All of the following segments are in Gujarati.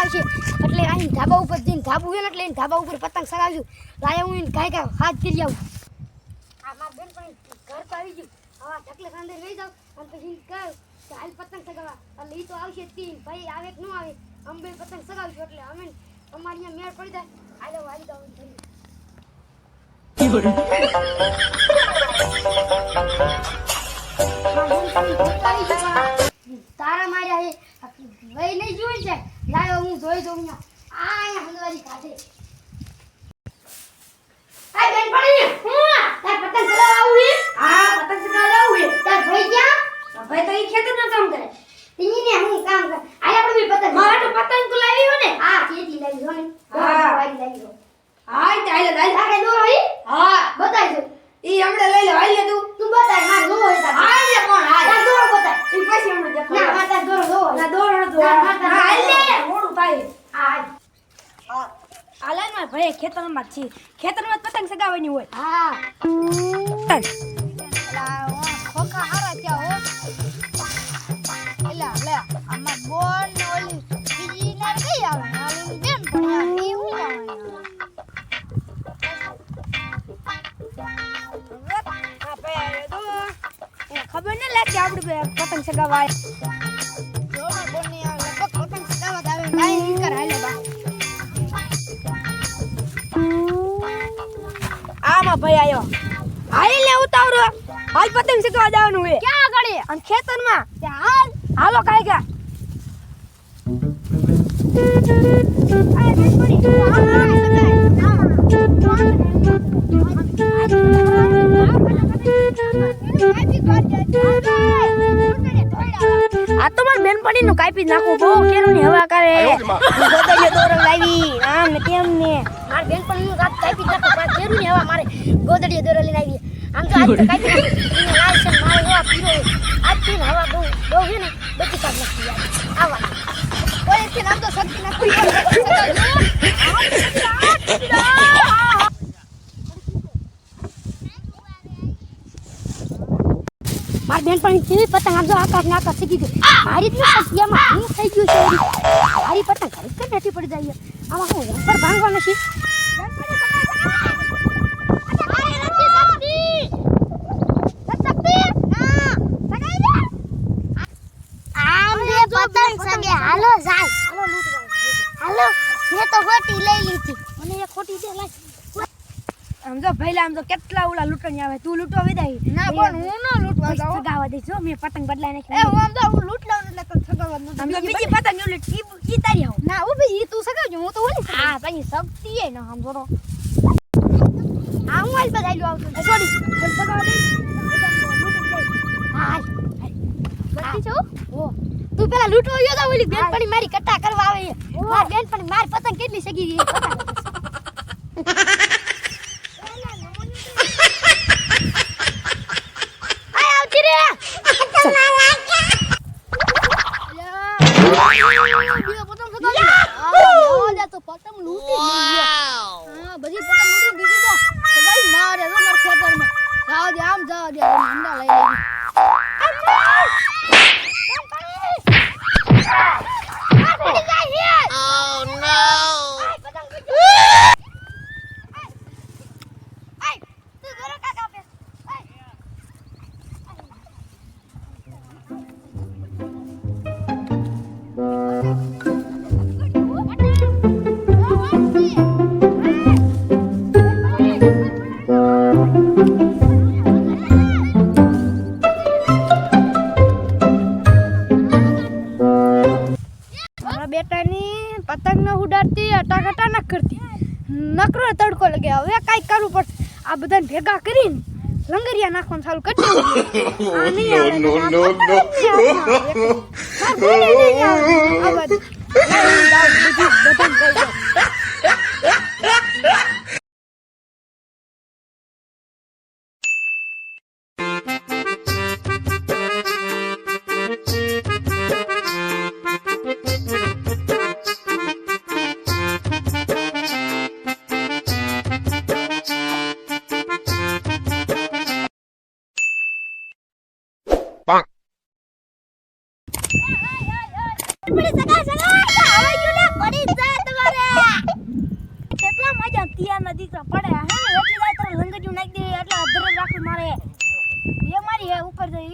આવશે એટલે અહીં ધાબા ઉપર જઈને ધાબુ છે ને એટલે ધાબા ઉપર પતંગ સગાવશું લાયા હું કાંઈ હાથ કરી આવું આ માર બેન પણ ઘર પર આવી ગયું હવે ઢકલે અંદર લઈ જાવ અને પછી કહું કે હાલ પતંગ સગાવવા એટલે ઈ તો આવશે જ ભાઈ આવે કે ન આવે અમે પતંગ સગાવશું એટલે અમે અમારી અહીંયા મેળ પડી જાય હાલો હાલી જાવ તારા માર્યા હે વઈ નહીં જોઈ છે લાયો હું જોઈ દઉં આ અહીંયા હંદવારી કાઢે આ બેન પડી હું તાર પતંગ ચલાવવા આવું હે હા પતંગ ચલાવવા આવું હે તાર ભાઈ ક્યાં ભાઈ તો ઈ ખેતરનું કામ કરે તીને હું કામ કર આલે આપણે પતંગ મારે તો પતંગ તો લાવી હો ને હા કેથી લાવી હો ને હા લાવી હો હા તે આલે લાવી આ કે દોરો હી હા બતાઈ દો ઈ હમણે લઈ લે હાલ લે તું બતાય માર દોરો હે તાર હાલ લે કોણ હાલ તાર દોરો બતાય ઈ પછી હમણે દેખ ના માર તાર દોરો દો ના દોરો ન દો હાલ લે મોડું થાય હાલ આલે માર ભાઈ ખેતરમાં છે ખેતરમાં પતંગ સગાવવાની હોય હા ખોખા હારા ત્યાં હો એલા લે આમાં બોલ ને ઓલી બીજી ના કઈ આવે આલી બેન પણ ઈ હું આવે આ ભાઈ તો ખબર ન લાગે આપણે પતંગ સગાવા જોનો બોની આવે લગભગ પતંગ સગાવા આવે લાઈન કર હાલે બા આમાં ભાઈ આયો હાલ લે ઉતાવરો હાલ પતંગ સગાવા જવાનું હે ક્યાં આગળ અને ખેતરમાં હાલ હાલો કાઈ ગયા આ તો માર બેનપણી નું કાપી નાખું બહુ કેરું ની હવા કરે ગોદડીયો દોરો લાવી આમ ને તેમ ને માર બેનપણી નું રાત કાપી નાખું પણ કેરું ની હવા મારે ગોદડીયો દોરો લઈને આવી આમ તો આજ તો કાપી નાખું લાલ છે મારે હવા પીરો આજ થી હવા બહુ છે ને બચી કાઢ નાખી આવા કોઈ થી નામ તો શક્તિ નાખી માર બેનપણી કેવી પતંગ આમ જો આકાશ ને આકાશ શીખી ગઈ મારી જ સત્યામાં હું થઈ ગયું છે મારી પતંગ ઘરે કે નથી પડી જાય આમાં હું ઉપર ભાંગવાનો છે હાલો જાય હાલો લૂટવા હાલો મેં તો ખોટી લઈ લીધી મને એ ખોટી દે લાય આમ જો ભઈલા આમ તો કેટલા ઉલા લૂટણી આવે તું લૂટવા વિદાય ના પણ હું ન લૂટવા જાઉં સગાવા દે જો મે પતંગ બદલાઈ નાખી એ હું આમ તો હું લૂટ લાવું એટલે તને સગાવા ન દઉં બીજી પતંગ લૂટ ઈ તારી આવ ના ઉભી ઈ તું સગાવજો હું તો ઓલી હા પછી શક્તિ હે ન આમ જોરો આ હું હાલ બધાઈ આવતો સોરી સગાવા દે હાલ બત્તી છો ઓ તું પેલા લૂટવા ગયો તો ઓલી બેનપણી મારી કટ્ટા કરવા આવે માર બેનપણી માર પતંગ કેટલી સગી ગઈ બેટાની પતંગ ન ઉડાડતી અટાકટા ન કરતી નકરો તડકો લગે હવે કાઈ કરવું પડશે આ બધાને ભેગા કરીને લંગરિયા નાખવાનું ચાલુ કરી દેવું પડી જા તમારે કેટલા મજા તિયાના દીકરા પડે હે એટલી જાય તો લંગડિયું નાખી દે એટલે અધર રાખી મારે એ મારી હે ઉપર જઈ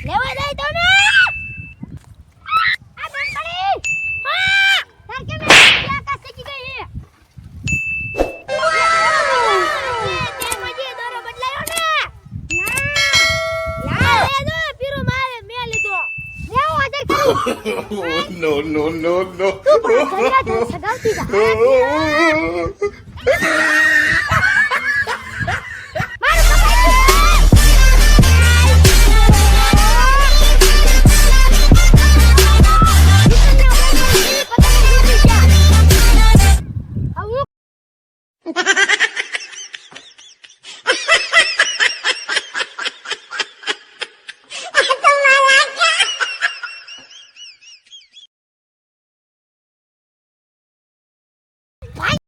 લેવા જાય તો ને આ બંધ પડી હા તાર કે મે આકાશ શીખી ગઈ હે તે મજે દોરો બદલાયો ને ના યા લે જો પીરો મારે મે લીધો લેવો અધર કરું No. સગાવતી જા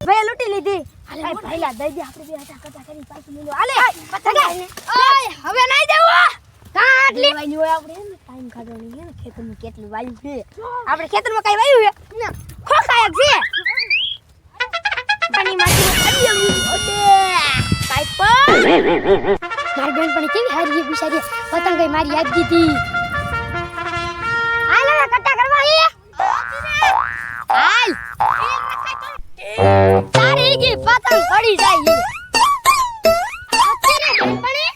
ભાઈ લૂટી લીધી અરે ભાઈલા દઈ દે આપણે બે હતા કટા કરી પાછી મિલો આલે પતંગ ઓય હવે નહીં દેવો કા આટલી વાયની હોય આપણે ટાઈમ કાઢવાની છે ને ખેતરમાં કેટલું વાયુ છે આપણે ખેતરમાં કઈ વાયુ છે ના ખોખાયક છે પાણી માંથી આવી ઓડે પાઇપ મારી બેન પણ કેવી હારી બિચારી પતંગ ગઈ મારી યાદ દીધી આલે કટા કરવા હાલ તારી કી પતંગ પડી જાય અત્યારે બેનપણી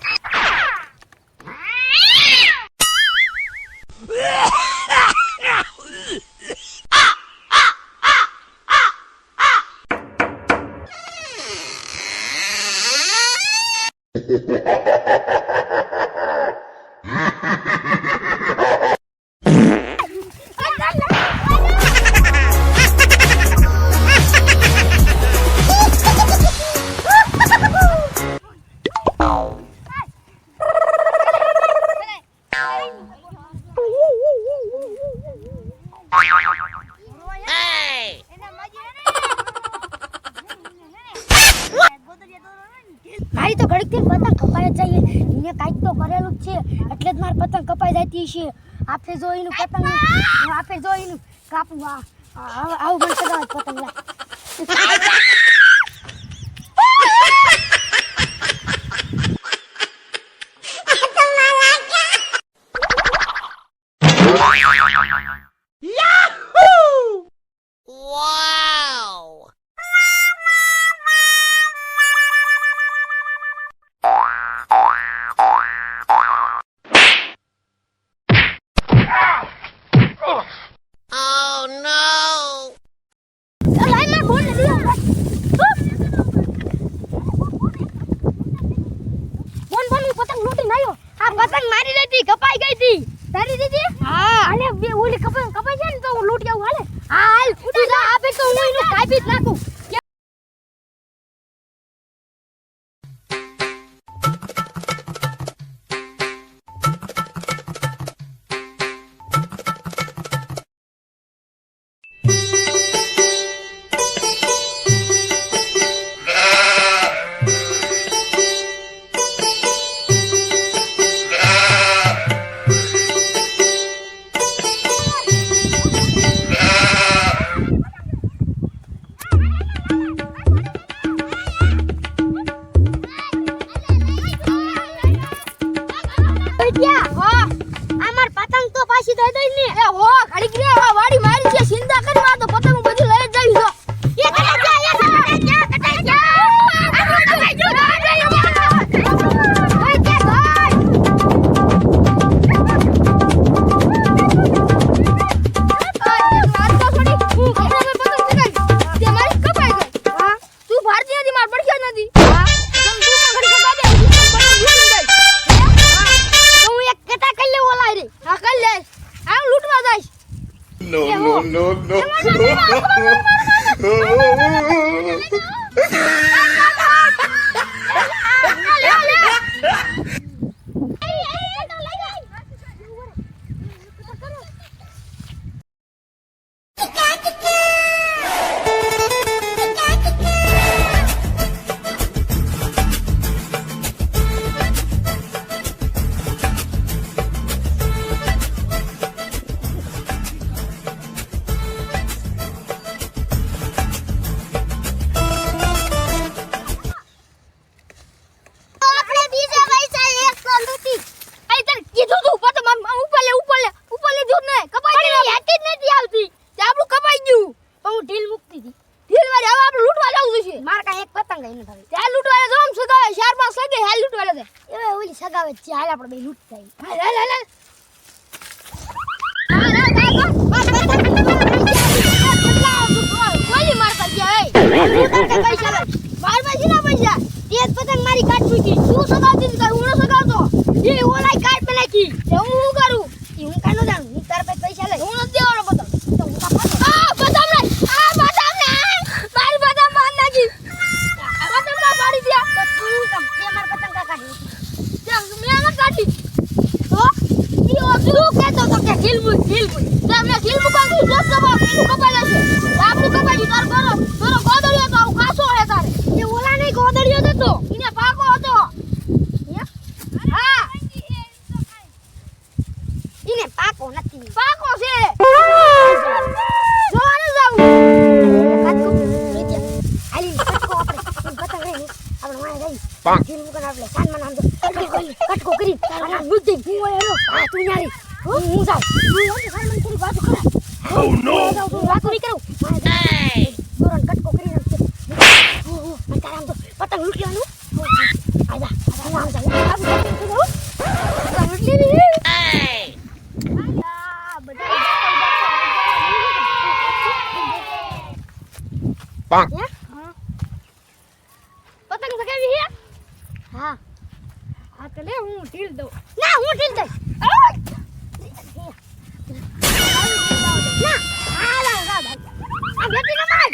મારી તો ઘડીક થી પતંગ કપાઈ જાય એને કાઈક તો કરેલું જ છે એટલે જ માર પતંગ કપાઈ જતી છે આપે જો એનું પતંગ આપે જો એનું કાપું આવું બન સગાવ પતંગ લા પતંગ મારી લેતી કપાઈ ગઈ હતી તારી દીદી હા અલે બે ઓલી કપાઈ જાય ને તો હું લૂંટી આવું હાલે હાલ તું જા આપે તો હું એનું કાપી જ નાખું No. પતંગ મારી કાટ ફૂટી તું સગાવતી હતી હું સગાવતો એ ઓલાય કાટ મે નાખી હું કરું હું કાનો જાણું હું તાર પાસે પૈસા લઈ હું નથી દેવાનો પતંગ તો હું કા પતંગ મારી પતંગ માર નાખી પતંગ ના પાડી દિયા તો તું કમ તે માર પતંગ કા કાઢી તે મેં ના કાઢી તો ઈ તું કહેતો તો કે ગિલમુ તે મે ગિલમુ કાઢી જો સબા પેલું કપાલા છે આપણું કપાડી તાર કરો તારો ગોદડિયો તો આવું કાસો હે તારે એ ઓલા નહીં ગોદડિયો હતો ઈને પાકો હતો હા ઈને પાકો નથી પાકો છે જોવાને જાવ કટકો લીધે આલી કટકો આપણે પતંગ લઈને આપણે વાય ગઈ જીલ મુકન આપણે કાન માં નામ દો કટકો કરી તારા બુદ્ધિ હું એનો આ તું યારી હું જાવ તું એમ કાન માં કરી વાત કરા Oh no! વાત નહીં કરું દોરન કટકો કરી નાખજે મને તારા આમ તો પતંગ લૂંટ લેવાનું આજા આમ જા આમ પતંગ લૂંટ લેવી Bonk. પતંગ સગાવી હે હા હા તો લે હું ઢીલ દઉં ના હું ઢીલ દઈશ ના હાલા ગાડા આ બેટી ના માર